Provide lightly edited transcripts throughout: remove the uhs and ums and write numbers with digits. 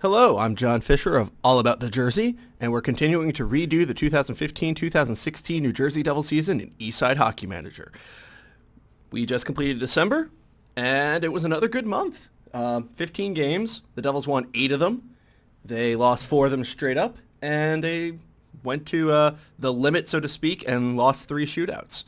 Hello, I'm John Fisher of All About the Jersey, and we're continuing to redo the 2015-2016 New Jersey Devil season in Eastside Hockey Manager. We just completed December, and it was another good month. 15 games. The Devils won 8 of them. They lost 4 of them straight up, and they went to the limit, so to speak, and lost 3 shootouts.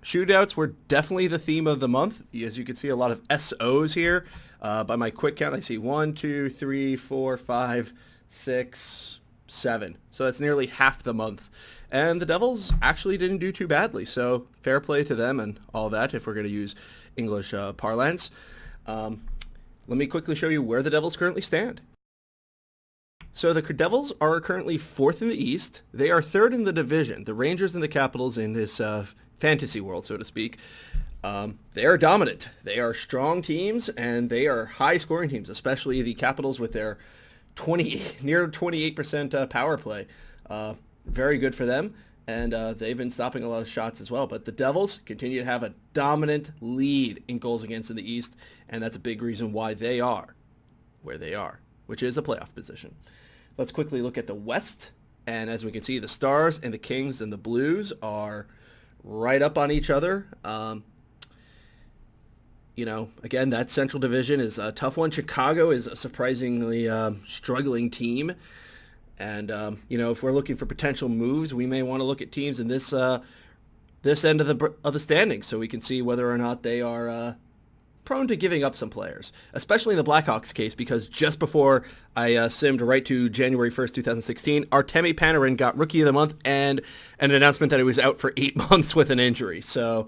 Shootouts were definitely the theme of the month. As you can see, a lot of SOs here. By my quick count, I see 1, 2, 3, 4, 5, 6, 7. So that's nearly half the month. And the Devils actually didn't do too badly. So fair play to them and all that, if we're going to use English parlance. Let me quickly show you where the Devils currently stand. So the Devils are currently 4th in the East. They are 3rd in the division. The Rangers and the Capitals in this fantasy world, so to speak. They are dominant. They are strong teams, and they are high-scoring teams, especially the Capitals with their near 28% power play. Very good for them, and they've been stopping a lot of shots as well. But the Devils continue to have a dominant lead in goals against in the East, and that's a big reason why they are where they are, which is a playoff position. Let's quickly look at the West, and as we can see, the Stars and the Kings and the Blues are right up on each other. Again, that Central Division is a tough one. Chicago is a surprisingly struggling team. And, if we're looking for potential moves, we may want to look at teams in this end of the standings so we can see whether or not they are prone to giving up some players, especially in the Blackhawks case, because just before I simmed right to January 1st, 2016, Artemi Panarin got Rookie of the Month and an announcement that he was out for 8 months with an injury. So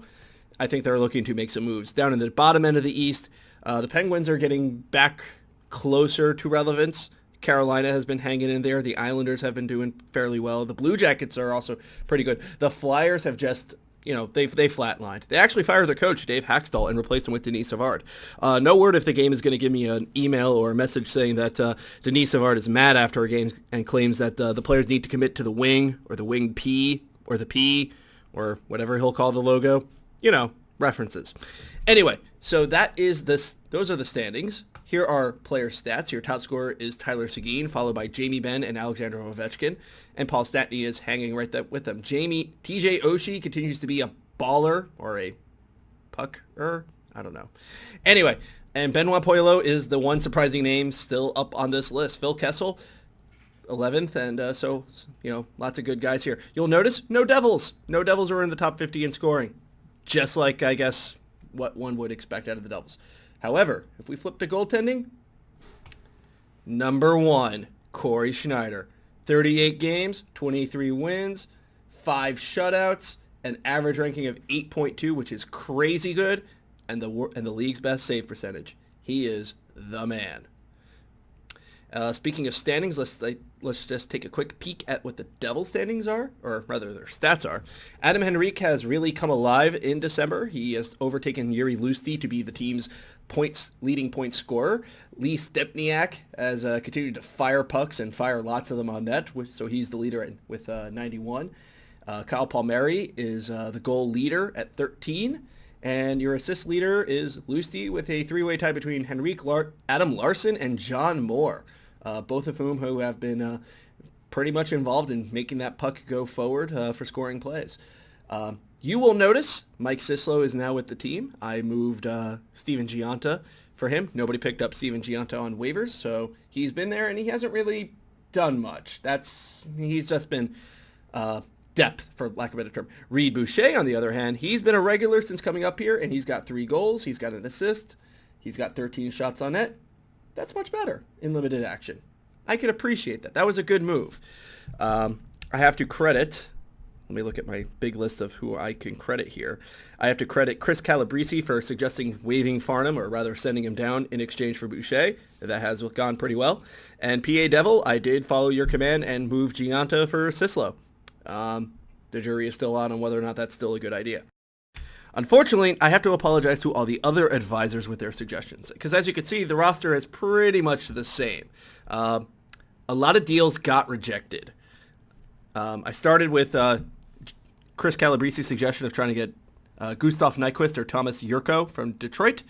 I think they're looking to make some moves. Down in the bottom end of the East, the Penguins are getting back closer to relevance. Carolina has been hanging in there. The Islanders have been doing fairly well. The Blue Jackets are also pretty good. The Flyers have just, they flatlined. They actually fired their coach, Dave Haxtell, and replaced him with Denis Savard. No word if the game is going to give me an email or a message saying that Denis Savard is mad after a game and claims that the players need to commit to the wing or the wing P or the P or whatever he'll call the logo. References. Anyway, so those are the standings. Here are player stats. Your top scorer is Tyler Seguin, followed by Jamie Benn and Alexander Ovechkin. And Paul Stastny is hanging right there with them. TJ Oshie continues to be a baller or a pucker. I don't know. Anyway, and Benoit Poilot is the one surprising name still up on this list. Phil Kessel, 11th, and so lots of good guys here. You'll notice no Devils. No Devils are in the top 50 in scoring. Just like, I guess, what one would expect out of the Devils. However, if we flip to goaltending, number 1, Cory Schneider. 38 games, 23 wins, 5 shutouts, an average ranking of 8.2, which is crazy good, and the league's best save percentage. He is the man. Speaking of standings, let's just take a quick peek at what the Devils' standings are, or rather their stats are. Adam Henrique has really come alive in December. He has overtaken Yuri Lusti to be the team's leading point scorer. Lee Stempniak has continued to fire pucks and fire lots of them on net, so he's the leader with 91. Kyle Palmieri is the goal leader at 13. And your assist leader is Lusti with a 3-way tie between Henrique, Adam Larson, and John Moore, both of who have been pretty much involved in making that puck go forward for scoring plays. You will notice Mike Sislo is now with the team. I moved Steven Giunta for him. Nobody picked up Steven Giunta on waivers, so he's been there, and he hasn't really done much. He's just been depth, for lack of a better term. Reed Boucher, on the other hand, he's been a regular since coming up here, and he's got 3 goals. He's got an assist. He's got 13 shots on net. That's much better in limited action. I can appreciate that. That was a good move. I have to credit... Let me look at my big list of who I can credit here. I have to credit Chris Calabrese for suggesting waiving Farnham, or rather sending him down in exchange for Boucher. That has gone pretty well. And PA Devil, I did follow your command and move Giunta for Sislo. The jury is still on whether or not that's still a good idea. Unfortunately, I have to apologize to all the other advisors with their suggestions, because as you can see, the roster is pretty much the same. A lot of deals got rejected. I started with Chris Calabrese's suggestion of trying to get Gustav Nyquist or Thomas Yurko from Detroit.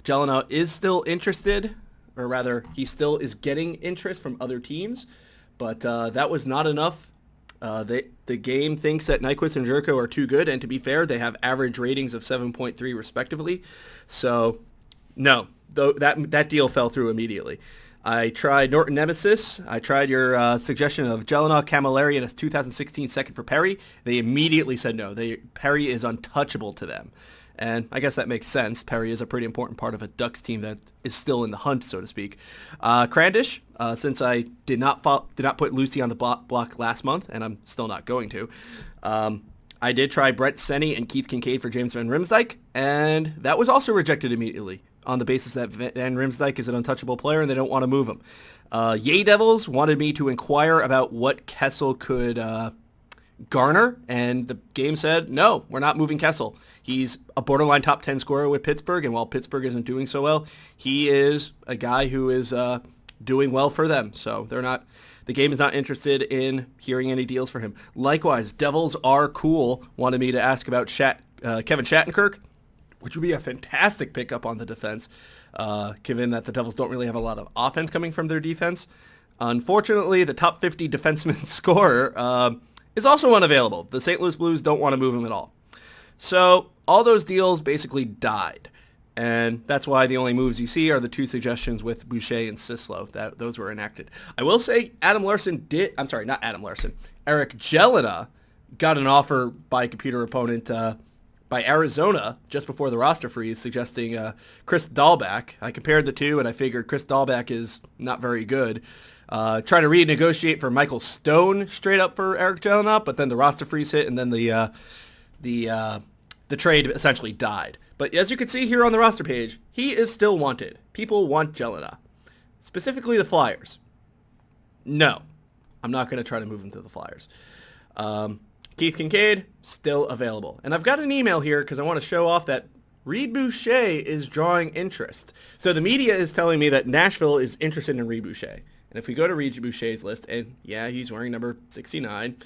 Jelena is still interested, or rather, he still is getting interest from other teams, but that was not enough. The game thinks that Nyquist and Jerko are too good, and to be fair, they have average ratings of 7.3 respectively. So, no, that deal fell through immediately. I tried Norton Nemesis. I tried your suggestion of Jelena Camilleri and a 2016 second for Perry. They immediately said no. Perry is untouchable to them. And I guess that makes sense. Perry is a pretty important part of a Ducks team that is still in the hunt, so to speak. Crandish, since I did not put Lucy on the block last month, and I'm still not going to, I did try Brett Seney and Keith Kincaid for James Van Riemsdyk, and that was also rejected immediately on the basis that Van Riemsdyk is an untouchable player and they don't want to move him. Yay Devils wanted me to inquire about what Kessel could garner, and the game said, no, we're not moving Kessel. He's a borderline top 10 scorer with Pittsburgh, and while Pittsburgh isn't doing so well, he is a guy who is doing well for them. So the game is not interested in hearing any deals for him. Likewise, Devils are cool wanted me to ask about Kevin Shattenkirk, which would be a fantastic pickup on the defense, given that the Devils don't really have a lot of offense coming from their defense. Unfortunately, the top 50 defenseman scorer is also unavailable. The St. Louis Blues don't want to move him at all. So all those deals basically died. And that's why the only moves you see are the two suggestions with Boucher and Sislo. Those were enacted. I will say Eric Jelena got an offer by a computer opponent by Arizona just before the roster freeze, suggesting Chris Dahlback. I compared the two, and I figured Chris Dahlback is not very good. Trying to renegotiate for Michael Stone straight up for Eric Jelena, but then the roster freeze hit, and then the trade essentially died. But as you can see here on the roster page, he is still wanted. People want Jelena, specifically the Flyers. No, I'm not going to try to move him to the Flyers. Keith Kincaid, still available. And I've got an email here because I want to show off that Reed Boucher is drawing interest. So the media is telling me that Nashville is interested in Reed Boucher. And if we go to Reed Boucher's list, and yeah, he's wearing number 69,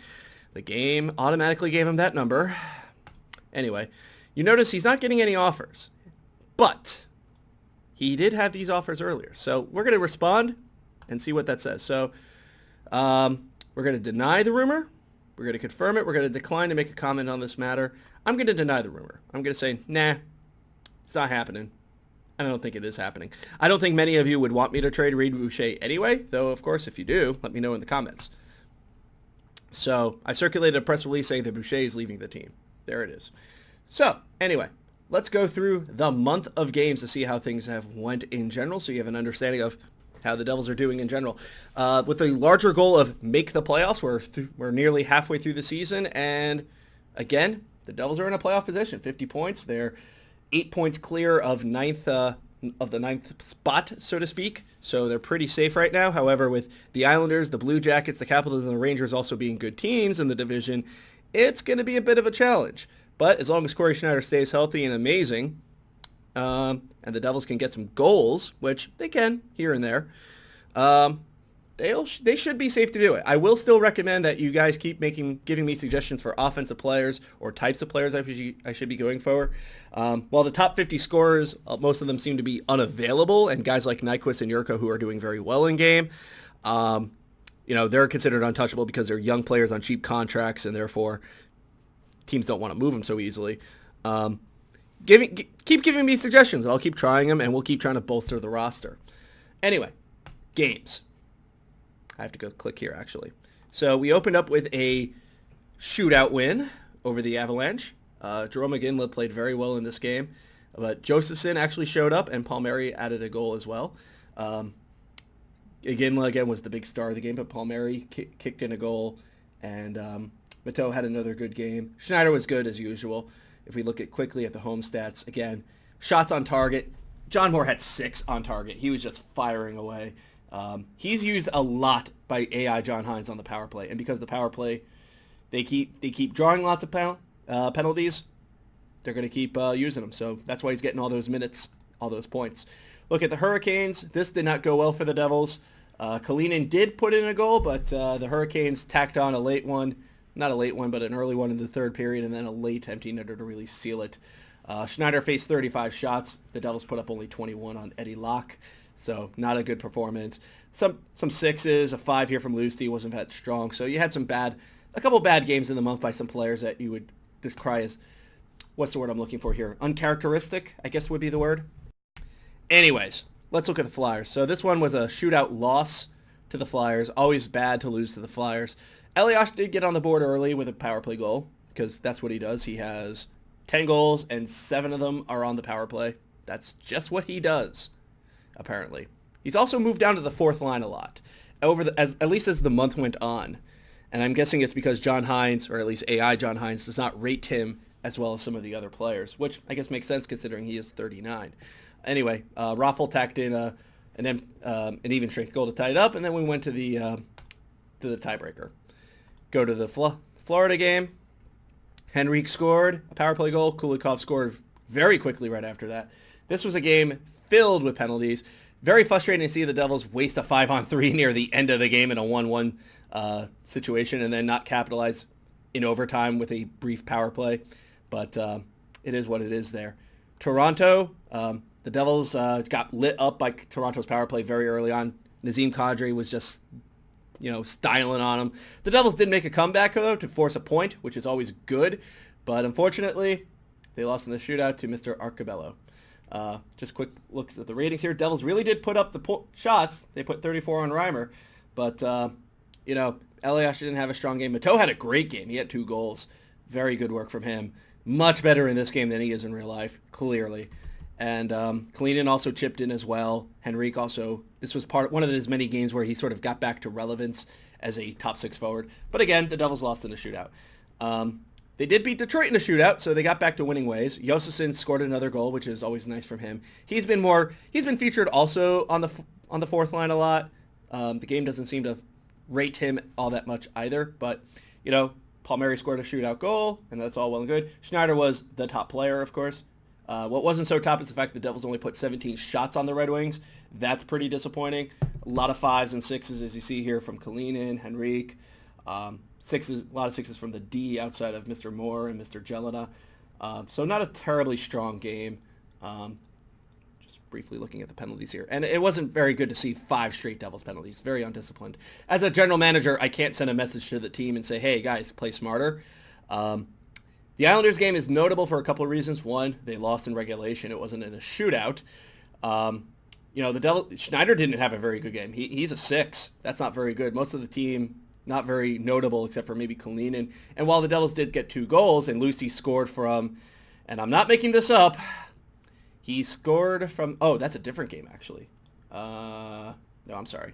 the game automatically gave him that number. Anyway, you notice he's not getting any offers. But he did have these offers earlier. So we're going to respond and see what that says. So we're going to deny the rumor. We're going to confirm it. We're going to decline to make a comment on this matter. I'm going to deny the rumor. I'm going to say, nah, it's not happening. I don't think it is happening. I don't think many of you would want me to trade Reed Boucher anyway, though, of course, if you do, let me know in the comments. So I've circulated a press release saying that Boucher is leaving the team. There it is. So anyway, let's go through the month of games to see how things have went in general so you have an understanding of how the Devils are doing in general. With the larger goal of make the playoffs, we're nearly halfway through the season, and again, the Devils are in a playoff position, 50 points. They're 8 points clear of the ninth spot, so to speak. So they're pretty safe right now. However, with the Islanders, the Blue Jackets, the Capitals, and the Rangers also being good teams in the division, it's going to be a bit of a challenge. But as long as Cory Schneider stays healthy and amazing, and the Devils can get some goals, which they can here and there, they should be safe to do it. I will still recommend that you guys keep giving me suggestions for offensive players or types of players I should be going for. While the top 50 scorers, most of them seem to be unavailable, and guys like Nyquist and Yurko who are doing very well in game, they're considered untouchable because they're young players on cheap contracts, and therefore teams don't want to move them so easily. Keep giving me suggestions, and I'll keep trying them, and we'll keep trying to bolster the roster. Anyway, games. I have to go click here, actually. So we opened up with a shootout win over the Avalanche. Jerome McGinley played very well in this game, but Josephson actually showed up, and Palmieri added a goal as well. McGinley, again, was the big star of the game, but Palmieri kicked in a goal, and Mateau had another good game. Schneider was good, as usual. If we look quickly at the home stats, again, shots on target. John Moore had 6 on target. He was just firing away. He's used a lot by AI John Hines on the power play, and because the power play, they keep drawing lots of penalties, they're going to keep using them. So that's why he's getting all those minutes, all those points. Look at the Hurricanes. This did not go well for the Devils. Kalinin did put in a goal, but the Hurricanes tacked on a late one. Not a late one, but an early one in the third period, and then a late empty netter to really seal it. Schneider faced 35 shots. The Devils put up only 21 on Eddie Locke. So not a good performance. Some sixes, a 5 here from Lusty wasn't that strong. So you had a couple bad games in the month by some players that you would descry as, what's the word I'm looking for here? Uncharacteristic, I guess would be the word. Anyways, let's look at the Flyers. So this one was a shootout loss to the Flyers. Always bad to lose to the Flyers. AAtJ did get on the board early with a power play goal because that's what he does. He has 10 goals and 7 of them are on the power play. That's just what he does, apparently. He's also moved down to the fourth line a lot, at least as the month went on. And I'm guessing it's because John Hines, or at least AI John Hines, does not rate him as well as some of the other players, which I guess makes sense considering he is 39. Anyway, Raffle tacked in an even strength goal to tie it up, and then we went to the tiebreaker. Go to the Florida game. Henrique scored a power play goal. Kulikov scored very quickly right after that. This was a game filled with penalties. Very frustrating to see the Devils waste a 5-on-3 near the end of the game in a 1-1 situation and then not capitalize in overtime with a brief power play. But it is what it is there. Toronto, the Devils got lit up by Toronto's power play very early on. Nazem Kadri was just, styling on them. The Devils did make a comeback, though, to force a point, which is always good. But unfortunately, they lost in the shootout to Mr. Arcabello. Just quick looks at the ratings here. Devils really did put up the shots. They put 34 on Reimer. But, AAtJ didn't have a strong game. Mateau had a great game. He had 2 goals. Very good work from him. Much better in this game than he is in real life, clearly. And Kalinin also chipped in as well. Henrique also, this was one of his many games where he sort of got back to relevance as a top 6 forward. But again, the Devils lost in the shootout. They did beat Detroit in the shootout, so they got back to winning ways. Josefson scored another goal, which is always nice from him. He's been featured also on the fourth line a lot. The game doesn't seem to rate him all that much either, but Palmieri scored a shootout goal, and that's all well and good. Schneider was the top player, of course. What wasn't so top is the fact the Devils only put 17 shots on the Red Wings. That's pretty disappointing. A lot of 5s and 6s, as you see here, from Kalinin, Henrique. A lot of 6s from the D outside of Mr. Moore and Mr. Jelena. So not a terribly strong game. Just briefly looking at the penalties here. And it wasn't very good to see 5 straight Devils penalties. Very undisciplined. As a general manager, I can't send a message to the team and say, hey, guys, play smarter. The Islanders game is notable for a couple of reasons. One, they lost in regulation. It wasn't in a shootout. The Devils, Schneider didn't have a very good game. He's a 6. That's not very good. Most of the team, not very notable except for maybe Kalinin. And while the Devils did get 2 goals and Lucy scored from, and I'm not making this up, he scored from, that's a different game actually. No, I'm sorry.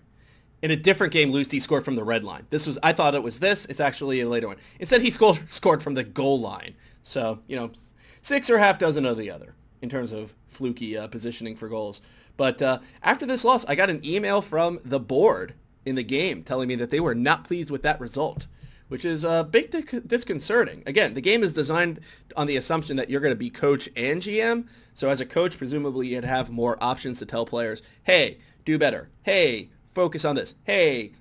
In a different game, Lucy scored from the red line. I thought it was this. It's actually a later one. Instead, he scored from the goal line. So, 6 or half dozen of the other in terms of fluky positioning for goals. But after this loss, I got an email from the board in the game telling me that they were not pleased with that result, which is a bit disconcerting. Again, the game is designed on the assumption that you're going to be coach and GM. So as a coach, presumably you'd have more options to tell players, hey, do better. Hey, focus on this. Hey,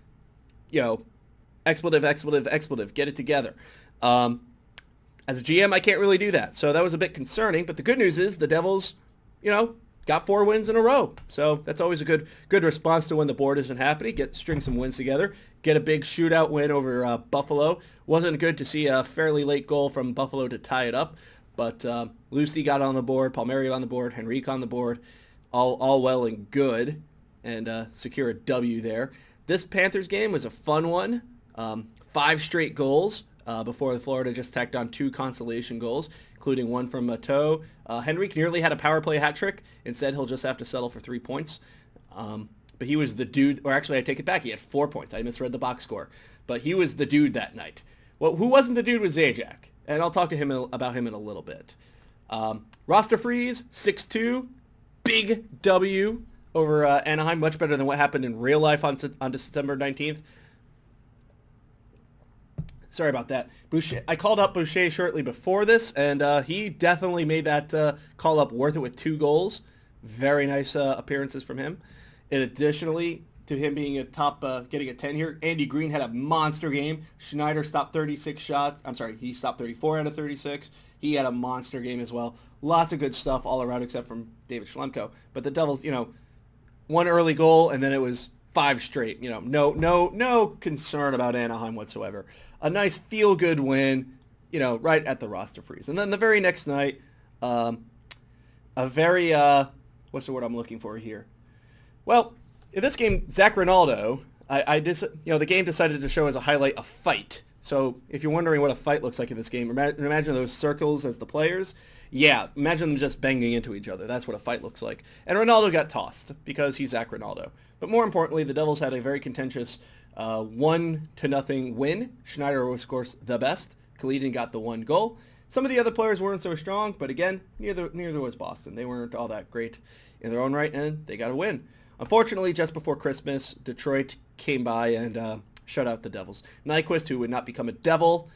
expletive, get it together. As a GM, I can't really do that. So that was a bit concerning. But the good news is the Devils, got 4 wins in a row. So that's always a good response to when the board isn't happy. String some wins together. Get a big shootout win over Buffalo. Wasn't good to see a fairly late goal from Buffalo to tie it up. But Lucy got on the board, Palmieri on the board, Henrique on the board. All well and good. And secure a W there. This Panthers game was a fun one. 5 straight goals before the Florida just tacked on 2 consolation goals, including one from Mateau. Henrique nearly had a power play hat trick. Instead, he'll just have to settle for 3 points. But he was the dude, or actually I take it back, he had 4 points. I misread the box score. But he was the dude that night. Well, who wasn't the dude was Zajac. And I'll talk to him about him in a little bit. Roster freeze, 6-2. Big W over Anaheim, much better than what happened in real life on December 19th. Sorry about that. Boucher, I called up Boucher shortly before this, and he definitely made that call up worth it with 2 goals. Very nice appearances from him. And additionally, to him being a top, getting a 10 here, Andy Green had a monster game. Schneider stopped 36 shots. I'm sorry, he stopped 34 out of 36. He had a monster game as well. Lots of good stuff all around except from David Schlemko. But the Devils, one early goal, and then it was 5 straight. No concern about Anaheim whatsoever. A nice feel-good win, right at the roster freeze. And then the very next night, a very, what's the word I'm looking for here? Well, in this game, Zach Ronaldo, the game decided to show as a highlight a fight. So if you're wondering what a fight looks like in this game, imagine those circles as the players. Yeah, imagine them just banging into each other. That's what a fight looks like. And Ronaldo got tossed because he's Zach Ronaldo. But more importantly, the Devils had a very contentious 1-0 win. Schneider was, of course, the best. Kalidin got the 1 goal. Some of the other players weren't so strong, but again, neither was Boston. They weren't all that great in their own right, and they got a win. Unfortunately, just before Christmas, Detroit came by and shut out the Devils. Nyquist, who would not become a Devil,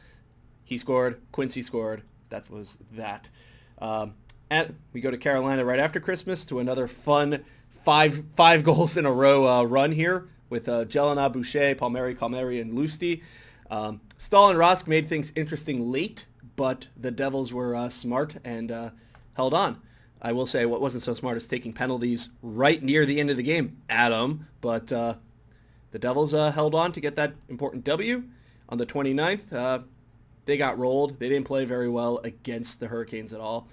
he scored. Quincy scored. That was that. And we go to Carolina right after Christmas to another fun five goals in a row run here with Jelena, Boucher, Palmieri, and Lusty. Stahl and Rosk made things interesting late, but the Devils were smart and held on. I will say what wasn't so smart is taking penalties right near the end of the game, Adam. But the Devils held on to get that important W. On the 29th, they got rolled. They didn't play very well against the Hurricanes at all.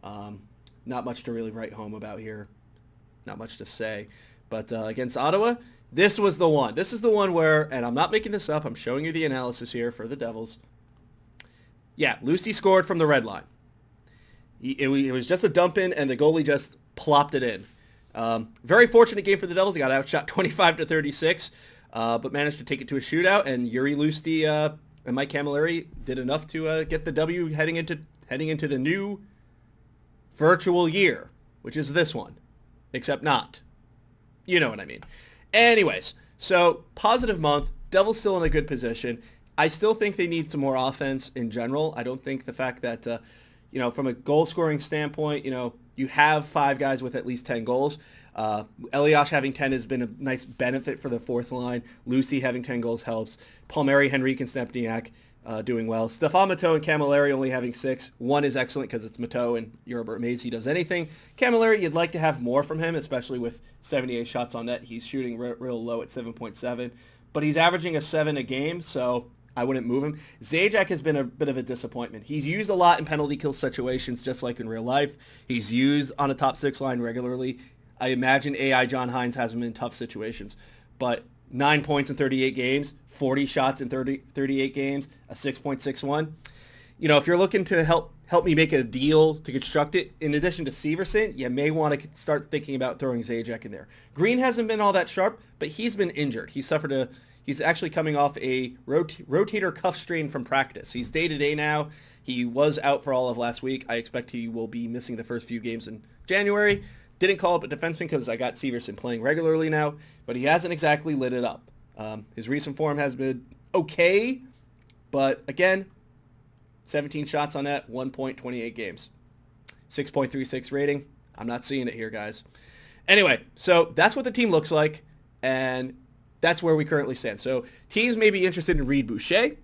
Not much to really write home about here. Not much to say. But against Ottawa, this was the one. This is the one where, and I'm not making this up, I'm showing you the analysis here for the Devils. Yeah, Lucy scored from the red line. It was just a dump in, and the goalie just plopped it in. Very fortunate game for the Devils. They got outshot 25-36, but managed to take it to a shootout, and Yuri Lusty and Mike Camilleri did enough to get the W heading into the new virtual year, which is this one, except not. You know what I mean. Anyways, so positive month. Devils still in a good position. I still think they need some more offense in general. I don't think the fact that, from a goal-scoring standpoint, you have 5 guys with at least 10 goals. Elias having 10 has been a nice benefit for the fourth line. Lucy having 10 goals helps. Palmieri, Henrique, and Stempniak doing well. Stefan Matteau and Camilleri only having 6. 1 is excellent because it's Matteau, and you're amazed he does anything. Camilleri, you'd like to have more from him, especially with 78 shots on net. He's shooting real low at 7.7, but he's averaging a 7 a game, so I wouldn't move him. Zajac has been a bit of a disappointment. He's used a lot in penalty kill situations, just like in real life. He's used on a top 6 line regularly. I imagine AI John Hines has him in tough situations, but 9 points in 38 games, 40 shots in 38 games, a 6.61. If you're looking to help me make a deal to construct it, in addition to Severson, you may want to start thinking about throwing Zajac in there. Green hasn't been all that sharp, but he's been injured. He's actually coming off a rotator cuff strain from practice. He's day-to-day now. He was out for all of last week. I expect he will be missing the first few games in January. Didn't call up a defenseman because I got Severson playing regularly now, but he hasn't exactly lit it up. His recent form has been okay, but again, 17 shots on net, 1.28 games. 6.36 rating. I'm not seeing it here, guys. Anyway, so that's what the team looks like, and that's where we currently stand. So teams may be interested in Reed Boucher.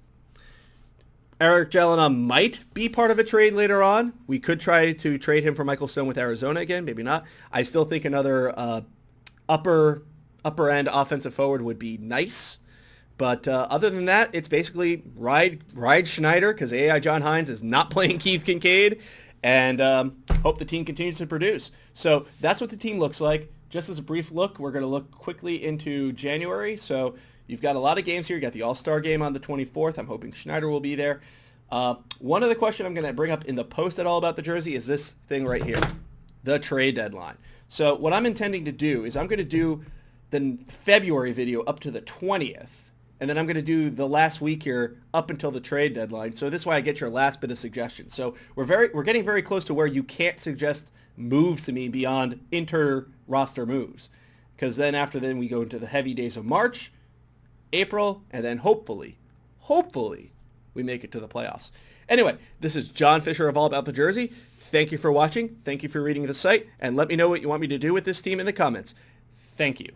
Eric Jelena might be part of a trade later on. We could try to trade him for Michael Stone with Arizona again. Maybe not. I still think another upper end offensive forward would be nice. But other than that, it's basically ride Schneider because AI John Hines is not playing Keith Kincaid, and hope the team continues to produce. So that's what the team looks like. Just as a brief look, we're going to look quickly into January. So you've got a lot of games here. You got the All-Star game on the 24th. I'm hoping Schneider will be there. One other question I'm going to bring up in the post at All About the Jersey is this thing right here, the trade deadline. So what I'm intending to do is I'm going to do the February video up to the 20th, and then I'm going to do the last week here up until the trade deadline. So this way I get your last bit of suggestions. So we're getting very close to where you can't suggest moves to me beyond inter-roster moves, because then after then we go into the heavy days of March, April, and then hopefully we make it to the playoffs. Anyway, this is John Fisher of All About the Jersey. Thank you for watching. Thank you for reading the site, and let me know what you want me to do with this team in the comments. Thank you.